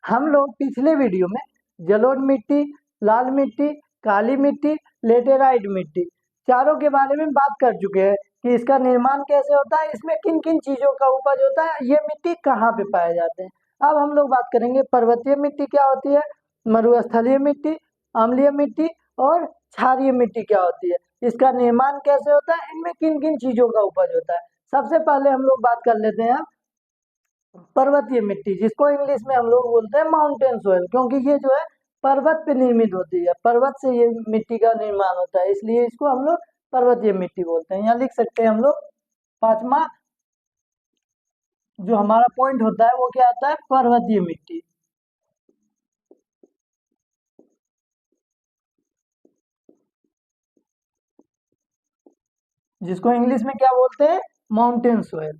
हम लोग पिछले वीडियो में जलोढ़ मिट्टी, लाल मिट्टी, काली मिट्टी, लेटेराइट मिट्टी चारों के बारे में बात कर चुके हैं कि इसका निर्माण कैसे होता है, इसमें किन किन चीज़ों का उपज होता है, ये मिट्टी कहाँ पे पाए जाते हैं। अब हम लोग बात करेंगे पर्वतीय मिट्टी क्या होती है, मरुस्थलीय मिट्टी, अम्लीय मिट्टी और क्षारीय मिट्टी क्या होती है, इसका निर्माण कैसे होता है, इनमें किन किन चीज़ों का उपज होता है। सबसे पहले हम लोग बात कर लेते हैं पर्वतीय मिट्टी, जिसको इंग्लिश में हम लोग बोलते हैं माउंटेन सोयल, क्योंकि ये जो है पर्वत पे निर्मित होती है, पर्वत से ये मिट्टी का निर्माण होता है, इसलिए इसको हम लोग पर्वतीय मिट्टी बोलते हैं। यहाँ लिख सकते हैं हम लोग पांचवा जो हमारा पॉइंट होता है वो क्या आता है, पर्वतीय मिट्टी। जिसको इंग्लिश में क्या बोलते हैं, माउंटेन सोयल।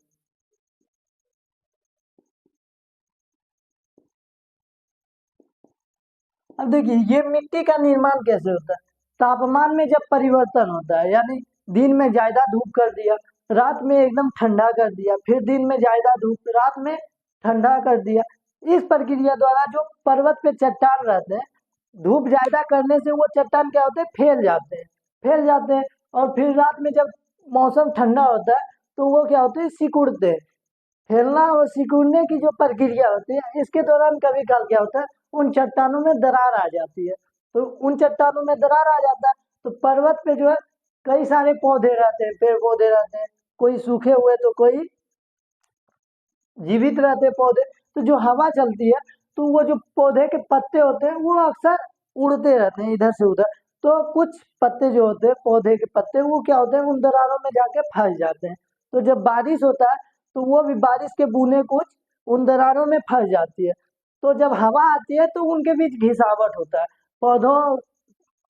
अब देखिए ये मिट्टी का निर्माण कैसे होता है, तापमान में जब परिवर्तन होता है, यानी दिन में ज्यादा धूप कर दिया, रात में एकदम ठंडा कर दिया, फिर दिन में ज्यादा धूप, रात में ठंडा कर दिया, इस प्रक्रिया द्वारा जो पर्वत पे चट्टान रहते हैं, धूप ज्यादा करने से वो चट्टान क्या होते हैं, फैल जाते हैं और फिर रात में जब मौसम ठंडा होता है तो वो क्या होते हैं, सिकुड़ते हैं। फैलना और सिकुड़ने की जो प्रक्रिया होती है, इसके दौरान कभी काल क्या होता है, उन चट्टानों में दरार आ जाती है। तो उन चट्टानों में दरार आ जाता है तो पर्वत पे जो है कई सारे पौधे रहते हैं, पेड़ पौधे रहते हैं, कोई सूखे हुए तो कोई जीवित रहते हैं पौधे। तो जो हवा चलती है तो वो जो पौधे के पत्ते होते हैं वो अक्सर उड़ते रहते हैं इधर से उधर। तो कुछ पत्ते जो होते हैं, पौधे के पत्ते, वो क्या होते हैं, उन दरारों में जाके फंस जाते हैं। तो जब बारिश होता है तो वो भी बारिश के बूंदे कुछ उन दरारों में फंस जाती है। तो जब हवा आती है तो उनके बीच घिसावट होता है, पौधों,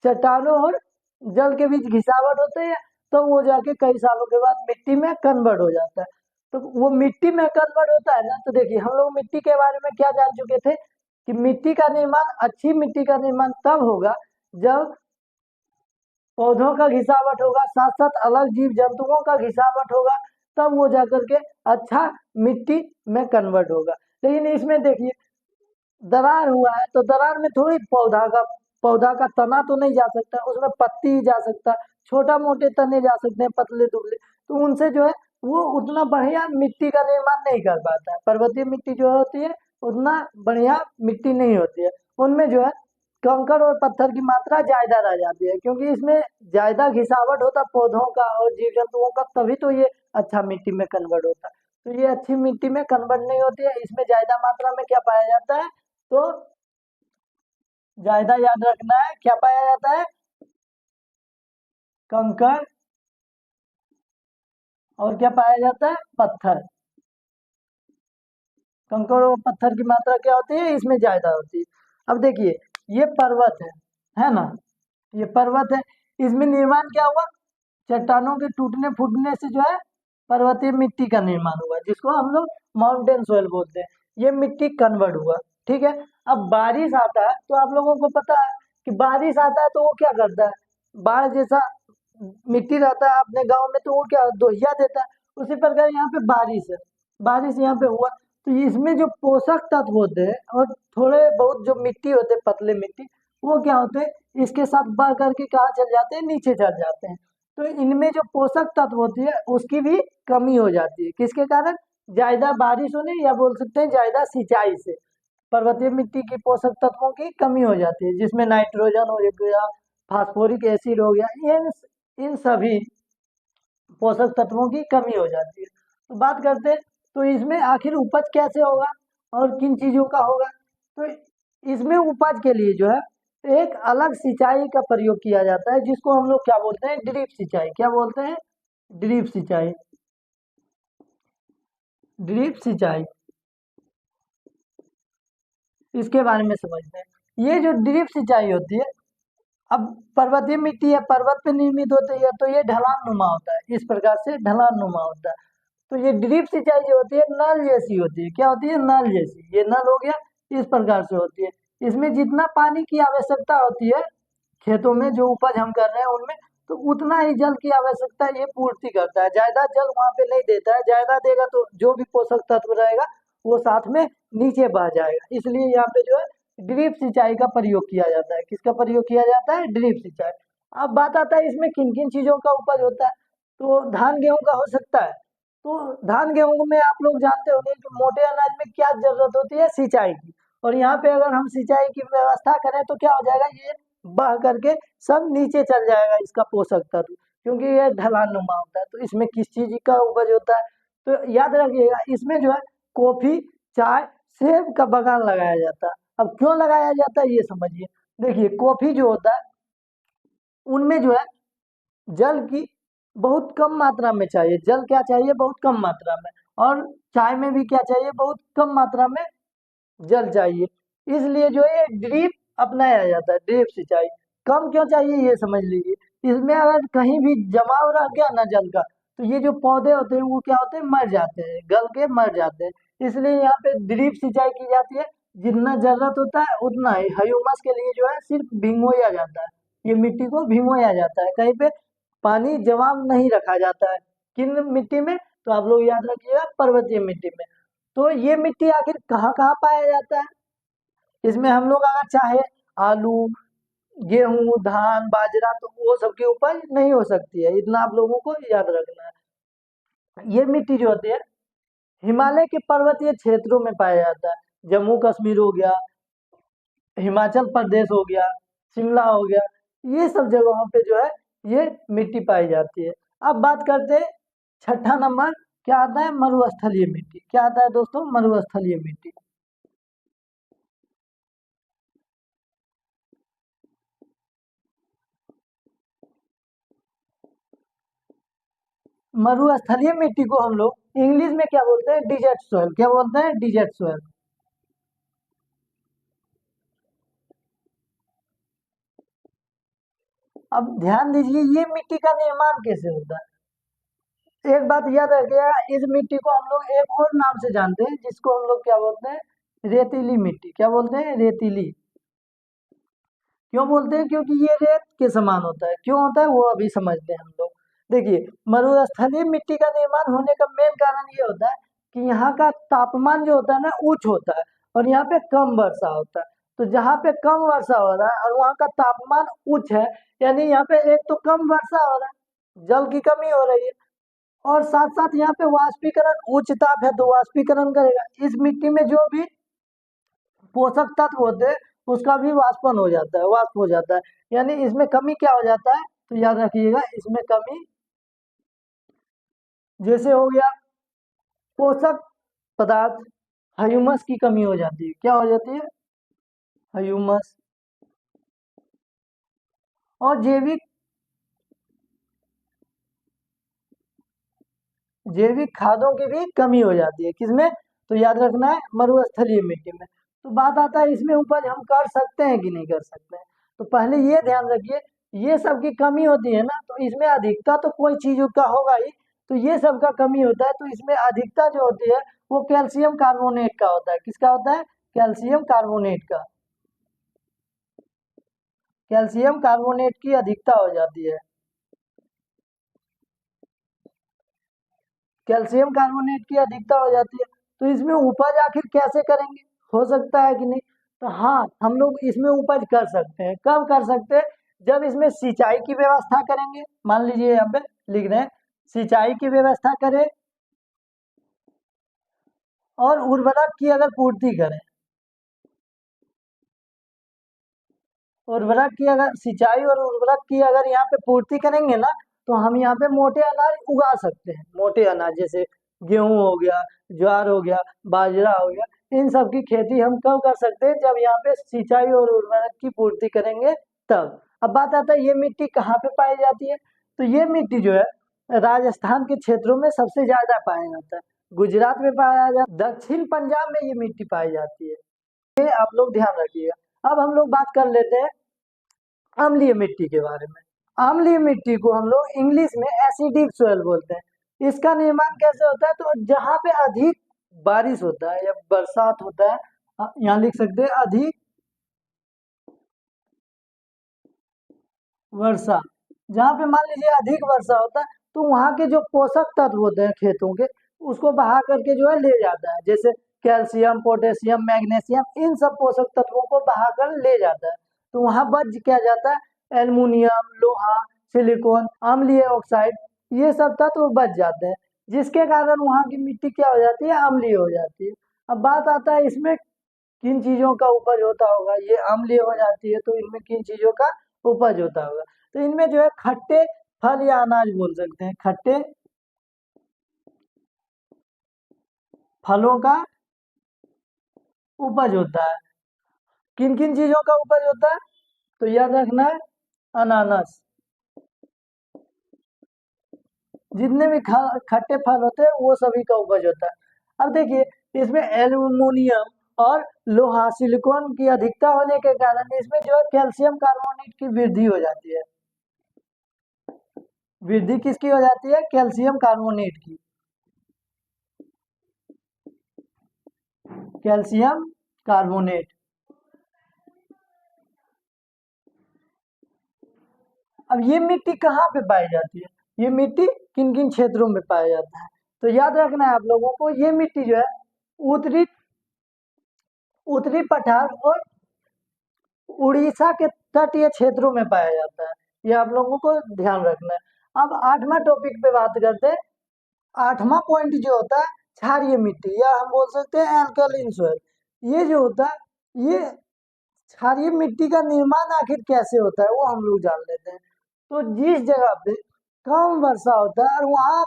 चट्टानों और जल के बीच घिसावट होती है। तो वो जाके कई सालों के बाद मिट्टी में कन्वर्ट हो जाता है। तो वो मिट्टी में कन्वर्ट होता है ना, तो देखिए हम लोग मिट्टी के बारे में क्या जान चुके थे कि मिट्टी का निर्माण, अच्छी मिट्टी का निर्माण तब होगा जब पौधों का घिसावट होगा, साथ साथ अलग जीव जंतुओं का घिसावट होगा, तब वो जाकर के अच्छा मिट्टी में कन्वर्ट होगा। लेकिन इसमें देखिए दरार हुआ है तो दरार में थोड़ी पौधा का तना तो नहीं जा सकता, उसमें पत्ती ही जा सकता, छोटा मोटे तने जा सकते हैं, पतले दुबले। तो उनसे जो है वो उतना बढ़िया मिट्टी का निर्माण नहीं कर पाता है। पर्वतीय मिट्टी जो होती है उतना बढ़िया मिट्टी नहीं होती है, उनमें जो है कंकड़ और पत्थर की मात्रा ज्यादा रह जाती है, क्योंकि इसमें ज्यादा घिसावट होता पौधों का और जीव जंतुओं का, तभी तो ये अच्छा मिट्टी में कन्वर्ट होता है। तो ये अच्छी मिट्टी में कन्वर्ट नहीं होती है, इसमें ज्यादा मात्रा में क्या पाया जाता है, तो ज्यादा याद रखना है क्या पाया जाता है, कंकड़ और क्या पाया जाता है, पत्थर। कंकड़ और पत्थर की मात्रा क्या होती है, इसमें ज्यादा होती है। अब देखिए ये पर्वत है ना, ये पर्वत है, इसमें निर्माण क्या हुआ, चट्टानों के टूटने फूटने से जो है पर्वतीय मिट्टी का निर्माण हुआ, जिसको हम लोग माउंटेन सोयल बोलते हैं। ये मिट्टी कन्वर्ट हुआ, ठीक है। अब बारिश आता है तो आप लोगों को पता है कि बारिश आता है तो वो क्या करता है, बाढ़ जैसा मिट्टी रहता है अपने गांव में तो वो क्या दोहिया देता है। उसी प्रकार यहाँ पे बारिश है, बारिश यहाँ पे हुआ तो इसमें जो पोषक तत्व होते हैं और थोड़े बहुत जो मिट्टी होते हैं, पतले मिट्टी, वो क्या होते हैं इसके साथ बढ़ करके कहाँ चल जाते हैं, नीचे चल जाते हैं। तो इनमें जो पोषक तत्व होती है उसकी भी कमी हो जाती है, किसके कारण, ज्यादा बारिश होने या बोल सकते हैं ज्यादा सिंचाई से पर्वतीय मिट्टी की पोषक तत्वों की कमी हो जाती है, जिसमें नाइट्रोजन हो गया, फास्फोरिक एसिड हो गया, इन सभी पोषक तत्वों की कमी हो जाती है। तो बात करते हैं तो इसमें आखिर उपज कैसे होगा और किन चीजों का होगा। तो इसमें उपज के लिए जो है एक अलग सिंचाई का प्रयोग किया जाता है, जिसको हम लोग क्या बोलते हैं, ड्रिप सिंचाई। क्या बोलते हैं, ड्रिप सिंचाई। ड्रिप सिंचाई, इसके बारे में समझते हैं। ये जो ड्रिप सिंचाई होती है, अब पर्वतीय मिट्टी है, पर्वत पे निर्मित होती है, तो ये ढलान नुमा होता है, इस प्रकार से ढलान नुमा होता है। तो ये ड्रिप सिंचाई जो होती है नल जैसी होती है, क्या होती है, नल जैसी। ये नल हो गया, इस प्रकार से होती है। इसमें जितना पानी की आवश्यकता होती है खेतों में, जो उपज हम कर रहे हैं उनमें, तो उतना ही जल की आवश्यकता ये पूर्ति करता है, ज्यादा जल वहां पे नहीं देता है। ज्यादा देगा तो जो भी पोषक तत्व रहेगा वो साथ में नीचे बह जाएगा, इसलिए यहाँ पे जो है ड्रिप सिंचाई का प्रयोग किया जाता है। किसका प्रयोग किया जाता है? ड्रिप सिंचाई। अब बात आता है इसमें किन किन चीजों का उपज होता है। तो धान गेहूं का हो सकता है। तो धान गेहूं में आप लोग जानते होंगे कि मोटे अनाज में क्या जरूरत होती है? सिंचाई की। और यहाँ पे अगर हम सिंचाई की व्यवस्था करें तो क्या हो जाएगा? ये बह करके सब नीचे चल जाएगा इसका पोषक तत्व, क्योंकि ये ढलान नुमा होता है। तो इसमें किस चीज का उपज होता है? तो याद रखिएगा, इसमें जो है कॉफी, चाय, सेब का बागान लगाया जाता है। अब क्यों लगाया जाता है ये समझिए। देखिए, कॉफी जो होता है उनमें जो है जल की बहुत कम मात्रा में चाहिए। जल क्या चाहिए? बहुत कम मात्रा में। और चाय में भी क्या चाहिए? बहुत कम मात्रा में जल चाहिए। इसलिए जो है ड्रिप अपनाया जाता है, ड्रिप सिंचाई। कम क्यों चाहिए ये समझ लीजिए। इसमें अगर कहीं भी जमाव रह गया ना जल का, तो ये जो पौधे होते हैं वो क्या होते हैं? मर जाते हैं, गल के मर जाते हैं। इसलिए यहाँ पे ड्रिप सिंचाई की जाती है। जितना जरूरत होता है उतना ही। ह्यूमस के लिए जो है सिर्फ भिगोया जाता है, ये मिट्टी को भिगोया जाता है। कहीं पे पानी जमा नहीं रखा जाता है। किन मिट्टी में? तो आप लोग याद रखिएगा, पर्वतीय मिट्टी में। तो ये मिट्टी आखिर कहाँ कहाँ पाया जाता है? इसमें हम लोग अगर चाहे आलू, गेहूं, धान, बाजरा, तो वो सबकी उपज नहीं हो सकती है। इतना आप लोगों को याद रखना है। ये मिट्टी जो होती है हिमालय के पर्वतीय क्षेत्रों में पाया जाता है। जम्मू कश्मीर हो गया, हिमाचल प्रदेश हो गया, शिमला हो गया, ये सब जगहों पे जो है ये मिट्टी पाई जाती है। अब बात करते हैं छठा नंबर, क्या आता है? मरुस्थलीय मिट्टी। क्या आता है दोस्तों? मरुस्थलीय मिट्टी। मरुस्थलीय मिट्टी को हम लोग इंग्लिश में क्या बोलते हैं? Desert soil. क्या बोलते हैं? Desert soil. अब ध्यान दीजिए, ये मिट्टी का निर्माण कैसे होता है। एक बात याद रखिएगा, इस मिट्टी को हम लोग एक और नाम से जानते हैं, जिसको हम लोग क्या बोलते हैं? रेतीली मिट्टी। क्या बोलते हैं? रेतीली। क्यों बोलते हैं? क्योंकि ये रेत के समान होता है। क्यों होता है वो अभी समझते हैं हम लोग। देखिए, मरुस्थलीय मिट्टी का निर्माण होने का मेन कारण ये होता है कि यहाँ का तापमान जो होता है ना उच्च होता है, और यहाँ पे कम वर्षा होता है। तो जहाँ पे कम वर्षा हो रहा है और वहाँ का तापमान उच्च है, यानी यहाँ पे एक तो कम वर्षा हो रहा है, जल की कमी हो रही है, और साथ साथ यहाँ पे वाष्पीकरण, उच्च ताप है तो वाष्पीकरण करेगा। इस मिट्टी में जो भी पोषक तत्व होते हैं उसका भी वाष्पन हो जाता है, वाष्प हो जाता है। यानी इसमें कमी क्या हो जाता है? तो याद रखिएगा, इसमें कमी जैसे हो गया पोषक पदार्थ, ह्यूमस की कमी हो जाती है। क्या हो जाती है? ह्यूमस। और जैविक जैविक खादों की भी कमी हो जाती है। किसमें? तो याद रखना है, मरुस्थलीय मिट्टी में। तो बात आता है इसमें उपज हम कर सकते हैं कि नहीं कर सकते हैं। तो पहले ये ध्यान रखिए, ये सब की कमी होती है ना, तो इसमें अधिकता तो कोई चीज का होगा ही। तो ये सब का कमी होता है, तो इसमें अधिकता जो होती है वो कैल्शियम कार्बोनेट का होता है। किसका होता है? कैल्शियम कार्बोनेट का। कैल्शियम कार्बोनेट की अधिकता हो जाती है। कैल्शियम कार्बोनेट की अधिकता हो जाती है। तो इसमें उपज आखिर कैसे करेंगे? हो सकता है कि नहीं? तो हाँ, हम लोग इसमें उपज कर सकते हैं। कब कर सकते हैं? जब इसमें सिंचाई की व्यवस्था करेंगे। मान लीजिए यहाँ पे लिख रहे हैं, सिंचाई की व्यवस्था करें और उर्वरक की अगर पूर्ति करें। उर्वरक की अगर सिंचाई और उर्वरक की अगर यहाँ पे पूर्ति करेंगे ना, तो हम यहाँ पे मोटे अनाज उगा सकते हैं। मोटे अनाज जैसे गेहूं हो गया, ज्वार हो गया, बाजरा हो गया, इन सब की खेती हम कब कर सकते हैं? जब यहाँ पे सिंचाई और उर्वरक की पूर्ति करेंगे तब। अब बात आता है ये मिट्टी कहाँ पे पाई जाती है। तो ये मिट्टी जो है राजस्थान के क्षेत्रों में सबसे ज्यादा पाया जाता है। गुजरात में पाया जाता है, दक्षिण पंजाब में ये मिट्टी पाई जाती है। ये आप लोग ध्यान रखिएगा। अब हम लोग बात कर लेते हैं अम्लीय मिट्टी के बारे में। अम्लीय मिट्टी को हम लोग इंग्लिश में एसिडिक सोयल बोलते हैं। इसका निर्माण कैसे होता है? तो जहाँ पे अधिक बारिश होता है या बरसात होता है, यहाँ लिख सकते हैं अधिक वर्षा। जहाँ पे मान लीजिए अधिक वर्षा होता है, तो वहाँ के जो पोषक तत्व होते हैं खेतों के, उसको बहा करके जो है ले जाता है। जैसे कैल्शियम, पोटेशियम, मैग्नीशियम, इन सब पोषक तत्वों को बहाकर ले जाता है। तो वहां बच क्या जाता है, एल्युमिनियम, लोहा, सिलिकॉन, अम्लीय ऑक्साइड, ये सब तत्व बच जाते हैं, जिसके कारण वहां की मिट्टी क्या हो जाती है, अम्लीय हो जाती है। अब बात आता है इसमें किन चीजों का उपज होता होगा, ये अम्लीय हो जाती है तो इनमें किन चीजों का उपज होता होगा। तो इनमें जो है खट्टे फल या अनाज बोल सकते हैं, खट्टे फलों का उपज होता है। किन किन चीजों का उपज होता है, तो याद रखना है, अनानास, जितने भी खट्टे फल होते हैं वो सभी का उपज होता है। अब देखिए इसमें एल्युमिनियम और लोहा, सिलिकॉन की अधिकता होने के कारण इसमें जो है कैल्शियम कार्बोनेट की वृद्धि हो जाती है। वृद्धि किसकी हो जाती है, कैल्शियम कार्बोनेट की। Calcium carbonate. अब ये मिट्टी कहाँ पे पाई जाती है, ये मिट्टी किन किन क्षेत्रों में पाया जाता है, तो याद रखना है आप लोगों को, ये मिट्टी जो है उत्तरी उत्तरी पठार और उड़ीसा के तटीय क्षेत्रों में पाया जाता है, ये आप लोगों को ध्यान रखना है। अब 8वां टॉपिक पे बात करते हैं। 8वां पॉइंट जो होता है क्षारीय मिट्टी, या हम बोल सकते हैं एल्कलाइन सॉइल। ये जो होता है, ये क्षारीय मिट्टी का निर्माण आखिर कैसे होता है वो हम लोग जान लेते हैं। तो जिस जगह पे कम वर्षा होता है और वहाँ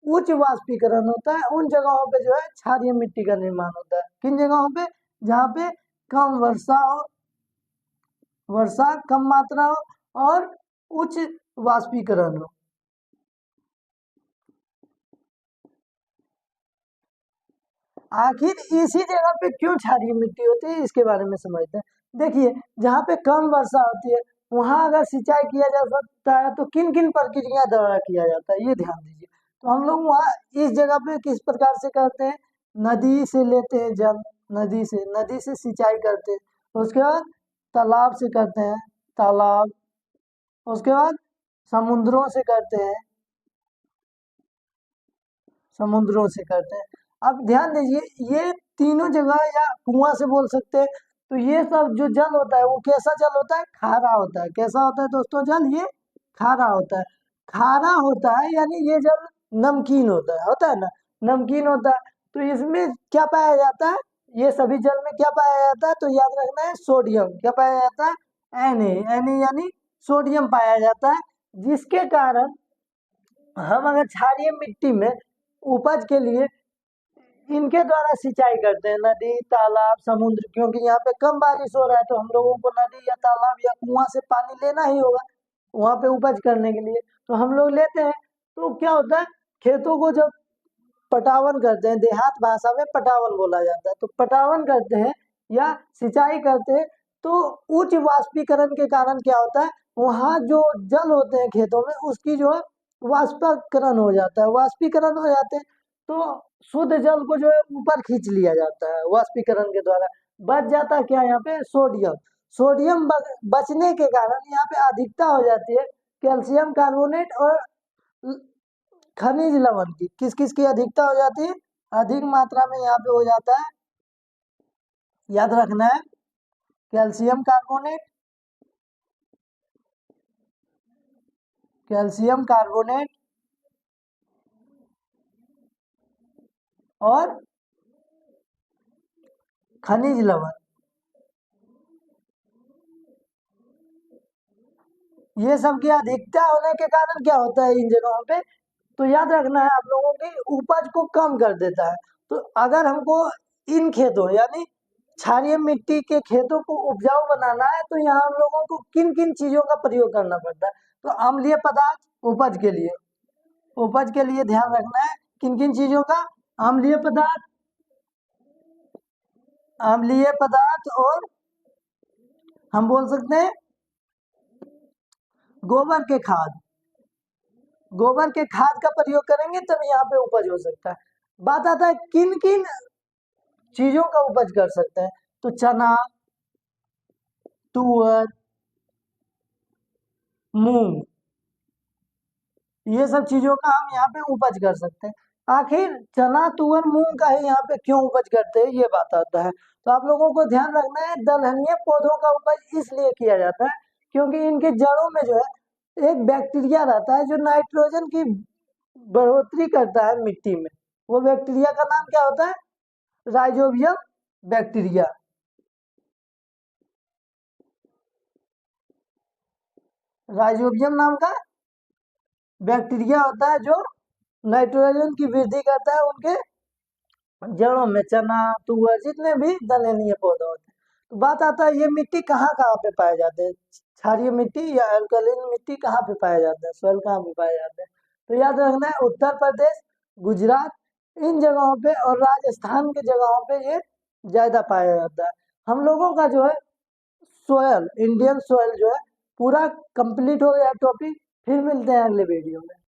उच्च वाष्पीकरण होता है, उन जगहों पे जो है क्षारीय मिट्टी का निर्माण होता है। किन जगहों पे, जहाँ पे कम वर्षा हो, वर्षा कम मात्रा हो और उच्च वाष्पीकरण हो। आखिर इसी जगह पे क्यों क्षारीय मिट्टी होती है, इसके बारे में समझते हैं। देखिए जहाँ पे कम वर्षा होती है वहां अगर सिंचाई किया जा सकता है तो किन किन प्रक्रिया द्वारा किया जाता है, ये ध्यान दीजिए। तो हम लोग वहाँ इस जगह पे किस प्रकार से करते हैं, नदी से लेते हैं जल, नदी से सिंचाई करते हैं। उसके बाद तालाब से करते हैं, तालाब। उसके बाद समुद्रों से करते हैं, समुद्रों से करते हैं। अब ध्यान दीजिए ये तीनों जगह, या कुआं से बोल सकते हैं। तो ये सब जो जल होता है वो कैसा जल होता है, खारा होता है। कैसा होता है दोस्तों जल, ये खारा होता है। खारा होता है यानी ये जल नमकीन होता है ना, नमकीन होता है। तो इसमें क्या पाया जाता है, ये सभी जल में क्या पाया जाता है, तो याद रखना है सोडियम। क्या पाया जाता है, Na यानी सोडियम पाया जाता है, जिसके कारण हम अगर क्षारीय मिट्टी में उपज के लिए इनके द्वारा सिंचाई करते हैं, नदी, तालाब, समुद्र, क्योंकि यहाँ पे कम बारिश हो रहा है तो हम लोगों को नदी या तालाब या कुआं से पानी लेना ही होगा वहां पे उपज करने के लिए। तो हम लोग लेते हैं। तो क्या होता है, खेतों को जब पटावन करते हैं, देहात भाषा में पटावन बोला जाता है, तो पटावन करते हैं या सिंचाई करते हैं, तो उच्च वाष्पीकरण के कारण क्या होता है, वहाँ जो जल होते हैं खेतों में उसकी जो है वाष्पीकरण हो जाता है, वाष्पीकरण हो जाते हैं। तो शुद्ध जल को जो है ऊपर खींच लिया जाता है वाष्पीकरण के द्वारा। बच जाता है क्या यहाँ पे, सोडियम। सोडियम बचने के कारण यहाँ पे अधिकता हो जाती है कैल्शियम कार्बोनेट और खनिज लवण की। किस किस की अधिकता हो जाती है, अधिक मात्रा में यहाँ पे हो जाता है, याद रखना है, कैल्शियम कार्बोनेट, कैल्शियम कार्बोनेट और खनिज लवण। ये सब की अधिकता होने के कारण क्या होता है इन जगहों पे, तो याद रखना है आप लोगों की, उपज को कम कर देता है। तो अगर हमको इन खेतों यानी क्षारीय मिट्टी के खेतों को उपजाऊ बनाना है तो यहाँ हम लोगों को किन किन चीजों का प्रयोग करना पड़ता है, तो अम्लीय पदार्थ उपज के लिए, उपज के लिए ध्यान रखना है किन किन चीजों का, अम्लीय पदार्थ, अम्लीय पदार्थ, और हम बोल सकते हैं गोबर के खाद। गोबर के खाद का प्रयोग करेंगे तब यहाँ पे उपज हो सकता है। बात आता है किन किन चीजों का उपज कर सकते हैं, तो चना, तुअर, मूंग, ये सब चीजों का हम यहाँ पे उपज कर सकते हैं। आखिर चना तुअर मूंग का ही यहाँ पे क्यों उपज करते हैं, ये बात आता है। तो आप लोगों को ध्यान रखना है, दलहनीय पौधों का उपज इसलिए किया जाता है क्योंकि इनके जड़ों में जो है एक बैक्टीरिया रहता है जो नाइट्रोजन की बढ़ोतरी करता है मिट्टी में। वो बैक्टीरिया का नाम क्या होता है? Rhizobium bacteria. राइजोबियम नाम का बैक्टीरिया होता है जो नाइट्रोजन की वृद्धि करता है उनके जड़ों में, चना तुअर जितने भी दलहनीय पौधे होते हैं। तो बात आता है ये मिट्टी कहाँ कहाँ पे पाए जाते हैं, क्षारीय मिट्टी या अल्कलीन मिट्टी कहाँ पे पाए जाते हैं, सॉइल कहाँ पे पाए जाते हैं? तो याद रखना है उत्तर प्रदेश, गुजरात, इन जगहों पे और राजस्थान के जगहों पे ये ज्यादा पाया जाता है। हम लोगों का जो है सोयल, इंडियन सोयल जो है पूरा कंप्लीट हो गया टॉपिक। फिर मिलते हैं अगले वीडियो में।